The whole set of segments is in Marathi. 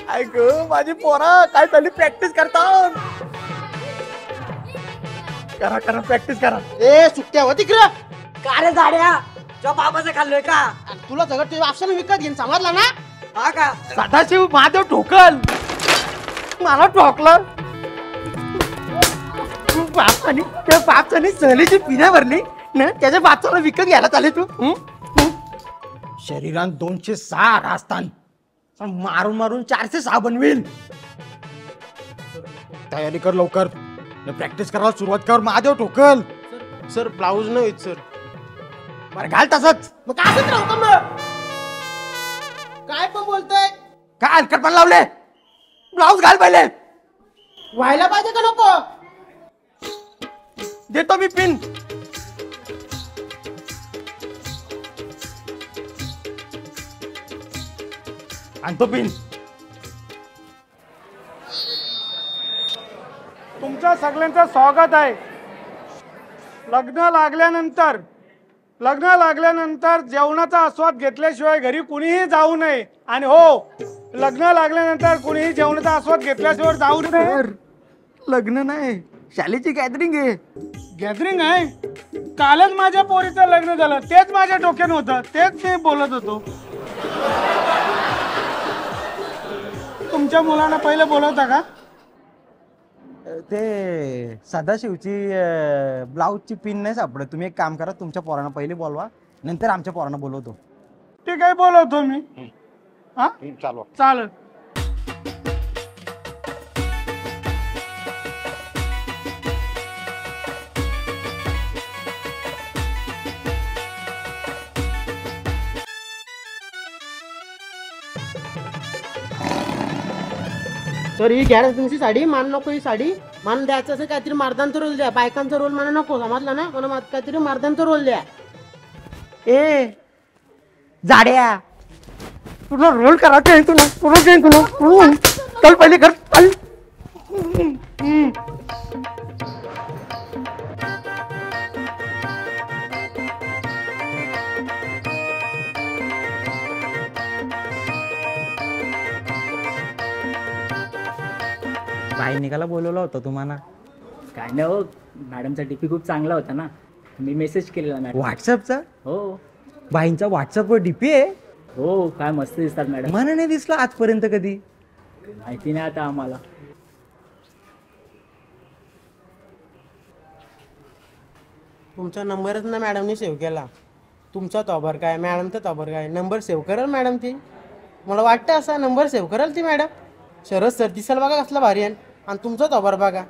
ऐक माझी पोरा काय चालली प्रॅक्टिस करतात. करा करा प्रॅक्टिस करा. ए सुट्ट्या होती तिकडं. का रे झाड्या जो बाबाचं खाल्लोय का? तुला सगळं ते आपल्याला विकत घेऊन समजला ना. हा का? सदाशिव महादेव ठोकल. मला ठोकलं. बापाने सहलीची पिण्या भरली ना त्याच्या बापाला विकत घ्यायला चाले तू. शरीरात 206 असतान मारून मारून 406 बनवेल. तयारी कर लवकर. प्रॅक्टिस करायला सुरुवात कर. महादेव ठोकल. सर ब्लाऊज नाही सर. बरं घाल तसंच. मग काय राहू का मग? काय पण बोलतोय? काय हलकट पण लावले. ब्लाऊज घाल पहिले. व्हायला पाहिजे का नको? देतो मी पिन. आणतो पिन. तुमच्या सगळ्यांचं स्वागत आहे. लग्न लागल्यानंतर जेवणाचा आस्वाद घेतल्याशिवाय घरी कुणीही जाऊ नये. आणि हो, लग्न लागल्यानंतर कुणीही जेवणाचा आस्वाद घेतल्याशिवाय जाऊ नये. लग्न नाही, शाळेची गॅदरिंग आहे. गॅदरिंग आहे. कालच माझ्या पोरीचं लग्न झालं. तेच माझ्या डोक्यात होतं. तेच मी बोलत होतो. तुमच्या मुलांना पहिले बोलवता का? ते सदाशिवची ब्लाऊजची पिन नाही सापडत. तुम्ही एक काम करा, तुमच्या पोरांना पहिले बोलवा, नंतर आमच्या पोरांना बोलवतो. ठीक आहे, बोलवतो मी. हा चालेल. सर ही घ्या तुमची साडी. मान नको ही साडी. मान द्यायचं असं काहीतरी मर्दांचा रोल द्या. बायकांचा रोल मला नको. समजला ना? मला काहीतरी मर्दांचा रोल द्या. ए जाड्या, तुला रोल करायचं आहे. तुला चल पहिले कर. चल. बाई निघाला बोलवला होता तुम्हाला. काय नाही हो, मॅडमचा डीपी खूप चांगला होता ना. मी मेसेज केलेला मॅडम. व्हॉट्सअपचा? हो बाईंचा व्हॉट्सअपवर डीपी आहे. हो, काय मस्त दिसतात मॅडम. मला नाही दिसला आजपर्यंत कधी. माहिती नाही आता आम्हाला. तुमचा नंबरच ना मॅडमने सेव्ह केला. तुमचा तोबर काय, मॅडमचा तोबर काय. नंबर सेव्ह करेल मॅडम ती. मला वाटतं असा नंबर सेव्ह करेल ती मॅडम. शरद सर दिसाल बघा कसला भारी आहे. आणि तुमचा तोबर बघा.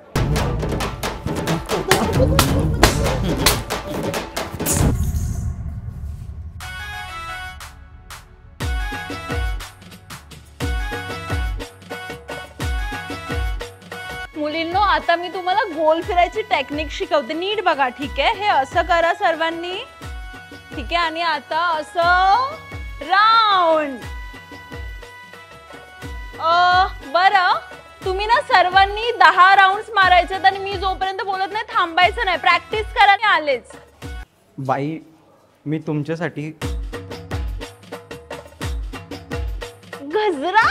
मुलींनो, आता मी तुम्हाला गोल फिरायची टेक्निक शिकवते. नीट बघा. ठीक आहे, हे असं करा सर्वांनी. ठीक आहे, आणि आता असं राऊंड. बरं, तुम्ही ना सर्वांनी 10 राऊंड्स मारायचे आणि मी जोपर्यंत बोलत नाही थांबायचं नाही. प्रॅक्टिस करा. आलेच बाई, मी तुमच्यासाठी गजरा.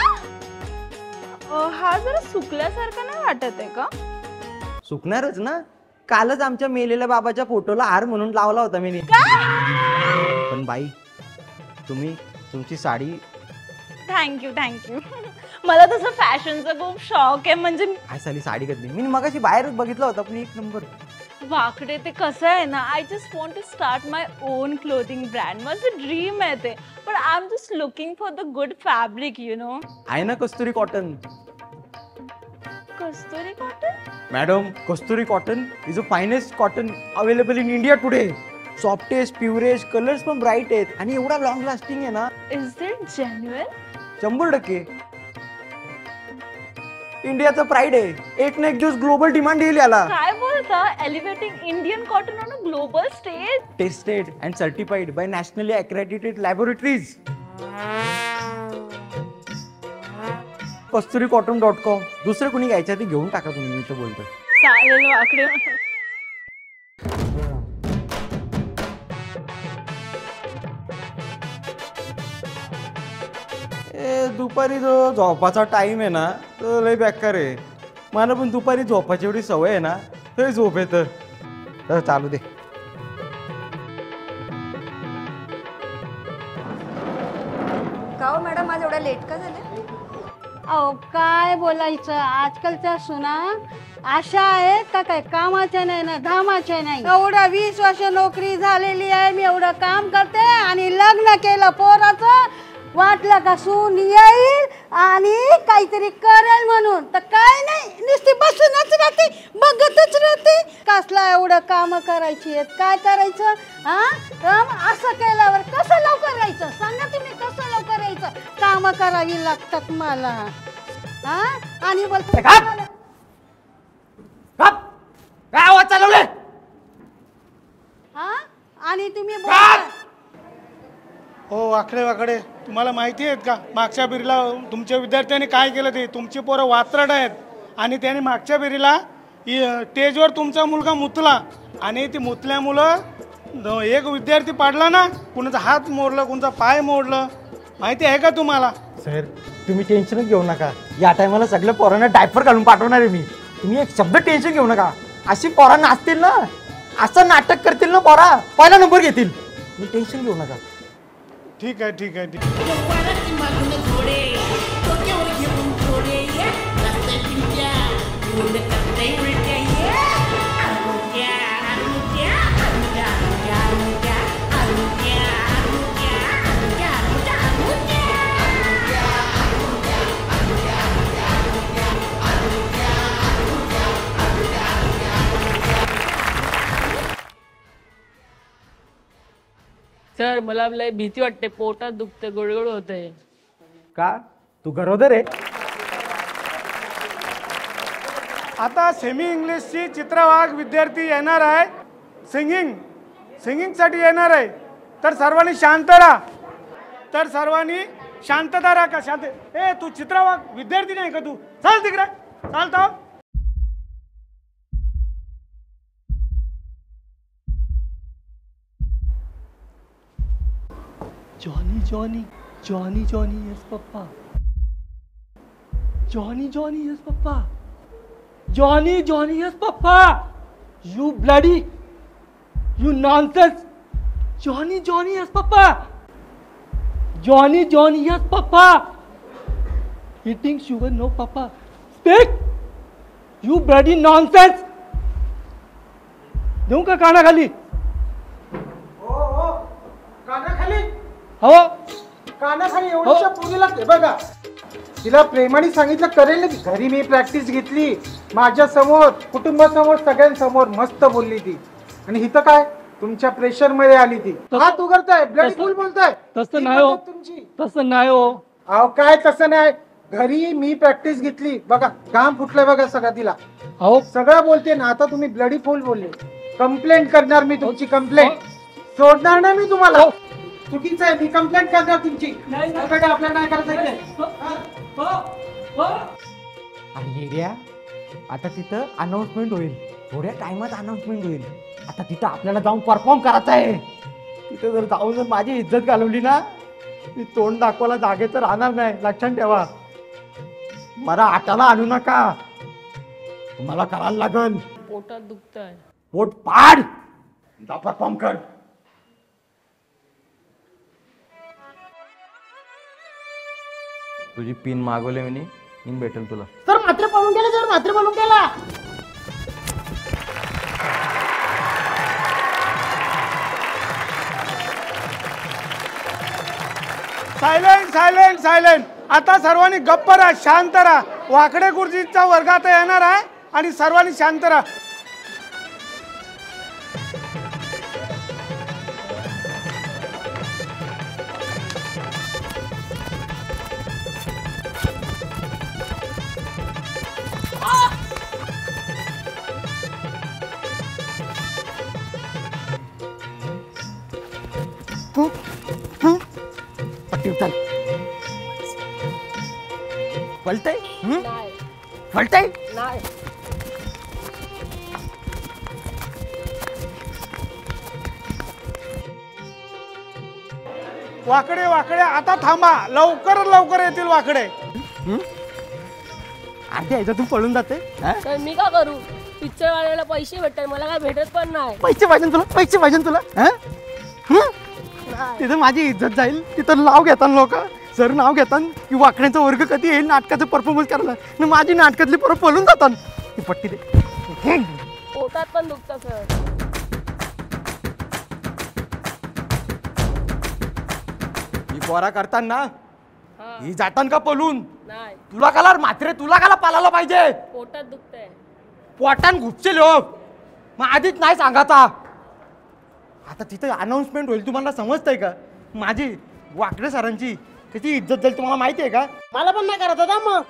हा जरा सुकल्यासारखा नाही वाटत आहे का? सुकणारच ना. कालच आमच्या मेलेल्या बाबाच्या फोटोला हार म्हणून लावला होता मी. पण बाई, तुम्ही तुमची साडी. थँक्यू. मला तसं फॅशनचा खूप शौक आहे. म्हणजे काय साली साडी घातली मी मगाशी बाहेर बघितला होता. पण एक नंबर वाकडे. ते कसं आहे ना, I just want to start my own clothing brand. माझं ड्रीम आहे ते. पण I am just looking for the good fabric, you know. आहे ना Kasturi cotton. Kasturi cotton? Madam, Kasturi cotton is a finest cotton available in India today. Softest, purest, colours पण ब्राईट आहेत आणि एवढा लॉंग लास्टिंग आहे ना. Is it genuine? 100%. इंडियाचा प्राइड आहे. एक ना एक दिवस ग्लोबल डिमांड येईल याला. काय बोलता? Elevating Indian cotton on a global stage. Tested and certified by nationally accredited laboratories. Kasturi cotton dot com. दुसरं कोणी घ्यायच्या ते घेऊन टाका तुम्ही. मी तर बोलतो. चालेल वाकडे. ते दुपारी जो झोपाचा टाइम आहे ना तो लय बेकार आहे. मला पण दुपारी झोपाची एवढी सवय आहे ना ते झोप येतं. तर चालू दे. का हो मॅडम आज एवढ्या लेट का झाले? अहो काय बोलायचं, आजकालच्या सुना अशा आहेत का काय कामाच्या नाही ना धामाच्या नाही. एवढं 20 वर्ष नोकरी झालेली आहे, मी एवढं काम करते आणि लग्न केलं पोराचं, वाटलं का सून येईल आणि काहीतरी करेल म्हणून, तर काय नाही नुसती बसूनच राहते, बघतच राहते. कसला एवढं काम करायची आहेत, काय करायचं हा? काम असं केल्यावर कसं लवकर यायचं सांगा तुम्ही, कसं लवकर यायचं? काम करावी लागतात मला हा. आणि बोलतो काय आवाज चालवले हा, आणि तुम्ही बोलता हो वाकडे वाकडे, तुम्हाला माहिती आहेत का मागच्या बिरीला तुमच्या विद्यार्थ्यांनी काय केलं? ते तुमची पोरं वात्रट आहेत आणि त्याने मागच्या बिरीला स्टेजवर तुमचा मुलगा मुतला आणि ती मुतल्यामुळं एक विद्यार्थी पाडला ना, कुणाचा हात मोडलं, कुणाचा पाय मोडलं. माहिती आहे का तुम्हाला? सर तुम्ही टेन्शनच घेऊ नका. या टायमाला सगळ्या पोरांना डायपर घालून पाठवणार आहे मी. तुम्ही एक शब्द टेन्शन घेऊ नका. अशी पोरांना असतील ना, असं नाटक करतील ना पोरा, पहिला नंबर घेतील. तुम्ही टेन्शन घेऊ नका. ठीक आहे ठीक आहे ठीक आहे. सर मला लय भीती वाटते, पोटात दुखते, गुळगुळ होते. का तू गरोदर आहे? आता सेमी इंग्लिशची चित्रा वाघ विद्यार्थी येणार आहे, सिंगिंगसाठी येणार आहे. तर सर्वांनी शांत राहा. तर सर्वांनी शांतता राहा. का शांत? ए तू चित्रा वाघ विद्यार्थी नाही का? तू चाल तिकडे, चालतो. Johnny, Johnny, Johnny, Johnny, yes, Papa. Johnny, Johnny, yes, Papa. Johnny, Johnny, yes, Papa. You bloody, you nonsense. Johnny, Johnny, yes, Papa. Johnny, Johnny, yes, Papa. Eating sugar, no, Papa. Speak. You bloody nonsense. देऊ का कानाखाली? कानाखाली हो कानाखाली एवढ्याशा पोरीला ते बघा, तिला प्रेमाने सांगितलं करेल ना ती. घरी मी प्रॅक्टिस घेतली, माझ्या समोर, कुटुंबासमोर, सगळ्यांसमोर मस्त बोलली ती. आणि इथं काय तुमच्या प्रेशर मध्ये आली ती. हात उघडताय, ब्लड फुल बोलताय. तसं नाही हो, तुमची तसं नाही हो. अहो काय तसं नाही, घरी मी प्रॅक्टिस घेतली बघा, घाम फुटलाय बघा सगळं तिला. अहो सगळं बोलते ना. आता तुम्ही ब्लडी फुल बोलले. कंप्लेंट करणार मी तुमची, कंप्लेंट सोडणार नाही मी तुम्हाला. चुकीचं आहे, मी कंप्लेंट करणार तुमची. आपल्याला नाही करायचं. अरे एरिया आता तिथं अनाउन्समेंट होईल, थोड्या टाइमात अनाउन्समेंट होईल. आता तिथं आपल्याला जाऊन परफॉर्म करायचं आहे. तिथं जर जाऊन जर माझी इज्जत घालवली ना, मी तोंड दाखवायला जागेचं राहणार नाही. लक्षात ठेवा. मला आटाला आणू नका, तुम्हाला करायला लागल. पोटात दुखत आहे. पोट पाड, जा परफॉर्म कर. तुझी पिन मागवले म्हणे, पिन भेटेल तुला. सर मात्र पळून गेला, सर मात्र पळून गेला. Silent silent silent. आता सर्वांनी गप्प राहा, शांत राहा. वाकडे गुरुजीचा वर्ग आता येणार आहे आणि सर्वांनी शांत राहा. पट्टी उचल. फलतय फलतय. वाकडे वाकडे आता थांबा, लवकर लवकर येतील वाकडे. अर्ध्या ह्याच्यातून पळून जाते. तर मी का करू? पिक्चर वाल्याला पैसे भेटतात, मला काय भेटत पण नाही. पैसे पाहिजे तुला, पैसे पाहिजे तुला. तिथं माझी इज्जत जाईल. तिथं नाव घेतात लोक, सर नाव घेतात की वाकड्यांचा वर्ग कधी येईल नाटकाचं परफॉर्मन्स करायला. माझी नाटकातली पोरं पळून जातात. ती पट्टी दे. पोटात पण दुखतं सर. ही पोरा करताना ही जातान का पळून? नाही, तुला काला मात्रे, तुला काला पालायला पाहिजे? पोटात दुखतंय. पोटान घुपचे लोक मग आधीच नाही सांगायचा. आता तिथे अनाउन्समेंट होईल, तुम्हाला समजतंय का? माझी वाकडे सरांची किती इज्जत जाईल तुम्हाला माहिती आहे का? मला पण नाही करत होता मग.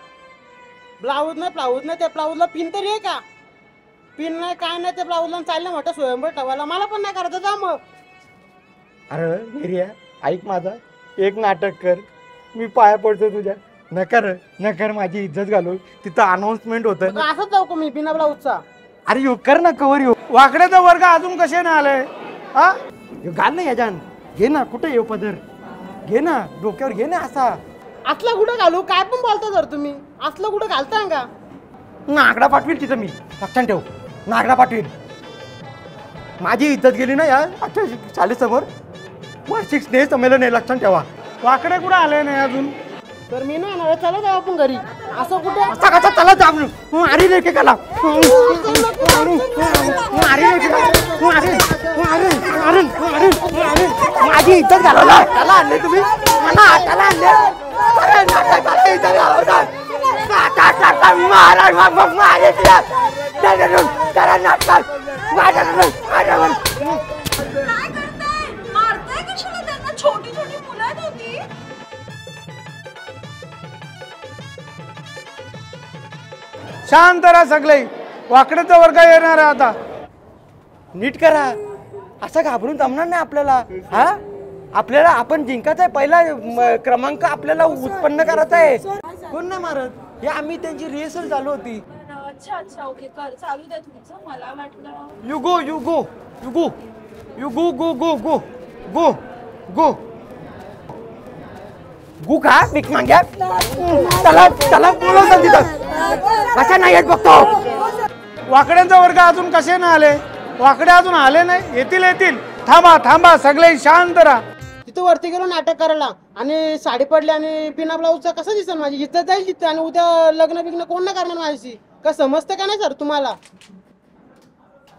ब्लाऊज नाही त्या ब्लाऊजला पिन तरी आहे का? पिन नाही काय नाही, त्या ब्लाऊजला चाललं मोठं स्वयंभर ठेवायला. मला पण नाही करत होता मग. अरे मेरिया, ऐक माझा, एक नाटक कर, मी पाया पडतो तुझ्या. नकर माझी इज्जत घालू. तिथं अनाउन्समेंट होतं. मग असंच जाऊ का मी बिना ब्लाऊजचा? अरे यो कर ना, कवर येऊ. वाकड्याचा वर्ग अजून कसे नाही आले? हा, घाल ना याच्यान, घे ना. कुठे येऊ पदर? घे ना, डोक्यावर घे ना. असा असलं कुठं घालू? काय पण बोलता सर तुम्ही. असलं कुठं घालताय का? नागडा पाठवील तिथं मी, लक्षात ठेव. नागडा पाठवील. माझी इज्जत गेली ना या अख्ख्या शाळेसमोर. वार्षिक स्नेह संमेलन आहे, लक्षात ठेवा. वाकडे कुठं आले नाही अजून? तर मी नाही येणार. चला जाऊ आपण घरी. असं कुठे? असा कसा चला जाम अरे लेके काला माझी इज्जत घालवला. त्याला आणले तुम्ही, मला त्याला आणले. मारताय कशाला त्यांना? छोटी छोटी मुलं आहेत होती. शांत राहा सगळे. वाकड्याचा वर्ग येणार आहे आता. नीट करा. असं घाबरून जमणार नाही आपल्याला. हा, आपल्याला आपण जिंकायचा आहे. पहिला क्रमांक आपल्याला उत्पन्न करायचा आहे. कोण नाही मारत. हे आम्ही त्यांची रिहर्सल चालू होती. अच्छा ओके, कर चालू द्या तुमचं. मला वाटलं you go you go you go you go go go go go go गु का भीक माग्या. त्याला बोलवतात तिथं. कशा नाही येत बघतो. वाकड्यांचा वर्ग अजून कसे नाही आले? वाकडे अजून आले नाही. येतील. थांबा सगळे शांत राहा. तिथं वरती गेलो नाटक करायला आणि साडी पडली आणि बिना ब्लाऊजचा कसं दिसेल? माझी इज्जत जाईल तिथं. आणि उद्या लग्न बिग्न कोण नाही करणार माझ्याशी? का समजतं का नाही सर तुम्हाला?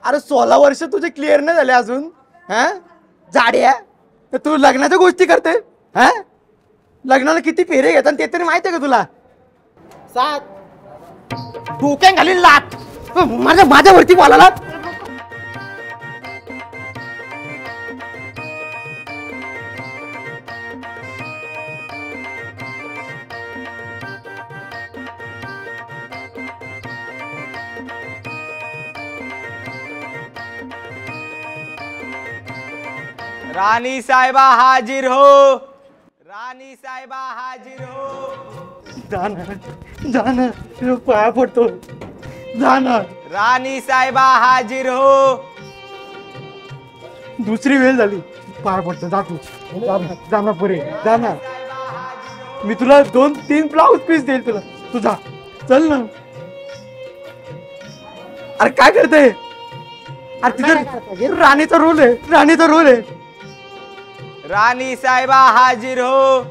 अरे 16 वर्ष तुझे क्लिअर नाही झाले अजून. हा, जाड्या, तू लग्नाच्या गोष्टी करते. हा, लग्नाला किती फेरे घेतात ते तरी माहिती आहे का तुला? 7. डोक्यात घालील लात. माझ्यावरती बोलायला. राणी साहेबा हाजिर हो. राणी साहेबा हाजिर हो. जाना पाया पडतो. जाना. राणी साहेबा हाजिर हो. दुसरी वेळ झाली. पाया पडतो. जा तू. जाना पुरे. जाना. मी तुला 2-3 ब्लाऊज पीस देईल तुला. तुझा चल ना. अरे काय करते? अरे तिथे राणीचा रोल आहे. राणी साहेबा हाजिर हो.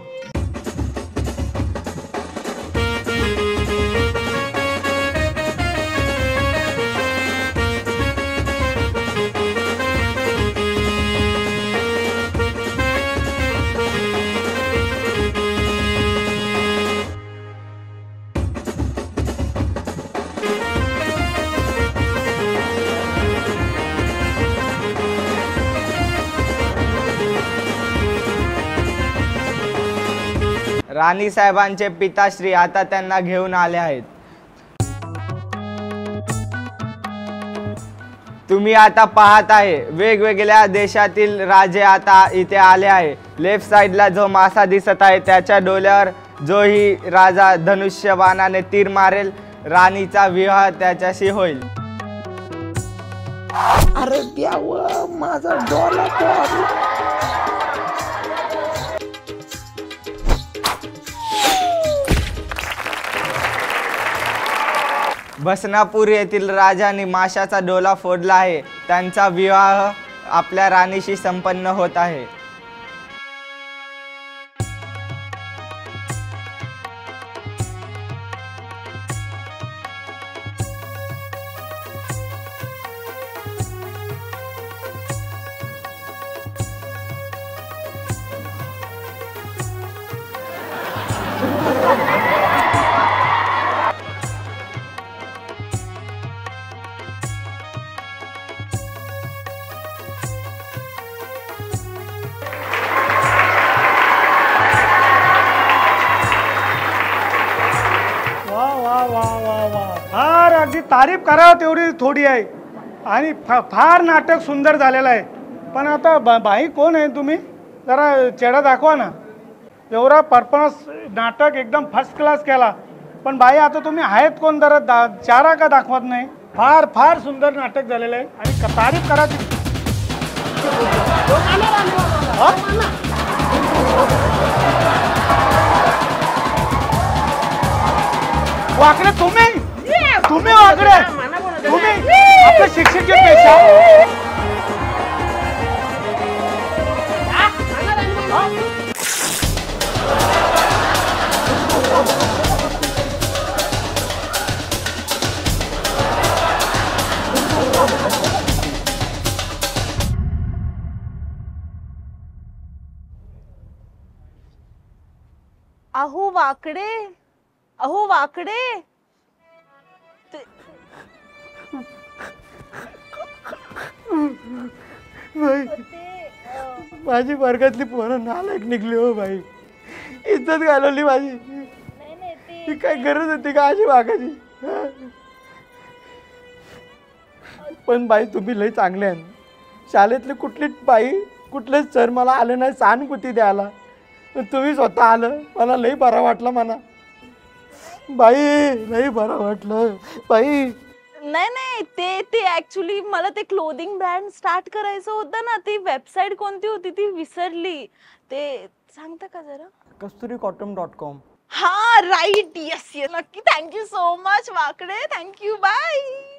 राणी साहेबांचे पिताश्री आता त्यांना घेऊन आले आहेत. तुम्ही आता पाहत आहे वेगवेगळ्या देशातील राजे आता इथे आले आहे. लेफ्ट साइडला जो मासा दिसत आहे त्याच्या डोल्यावर जो ही राजा धनुष्यबाणाने तीर मारेल राणीचा विवाह त्याच्याशी होईल. अरे देवा, माझा डोला बसनापूर येथील राजाने माशाचा डोला फोडला आहे. त्यांचा विवाह आपल्या राणीशी संपन्न होत आहे. वा वा वा वा वा फार अगदी तारीफ करावं तेवढी थोडी आहे. आणि फार नाटक सुंदर झालेलं आहे. पण आता बाई कोण आहे तुम्ही? जरा चेहरा दाखवा ना. एवढा परफॉर्मन्स नाटक एकदम फर्स्ट क्लास केला. पण बाई आता तुम्ही आहेत कोण? जरा चेहरा का दाखवत नाही? फार फार सुंदर नाटक झालेलं आहे आणि तारीफ करा. वाकडे तुम्ही वाकडे तुम्ही आपल्या शिक्षक पेशा अहो वाकडे, अहो वाकडे. माझी वर्गातली पोरं नालायक निघली हो बाई. इज्जत घालवली माझी. ही काय गरज होती का अशी वागायची? पण बाई तुम्ही लई चांगले आहे. शाळेतली कुठलीच बाई कुठलेच सर मला आले नाही सहानुभूती द्यायला. तुम्ही स्वतः आलं मला लई बरं वाटलं. म्हणा बाई लई बरं वाटलं बाई. नाही नाही ते ऍक्च्युली मला ते क्लोथिंग ब्रँड स्टार्ट करायचं होतं ना. ती वेबसाईट कोणती होती ती विसरली. ते सांगता का जरा? KasturiCotton.com. हा राईट. येस येस नक्की. थँक्यू सो मच वाकडे. थँक्यू. बाय.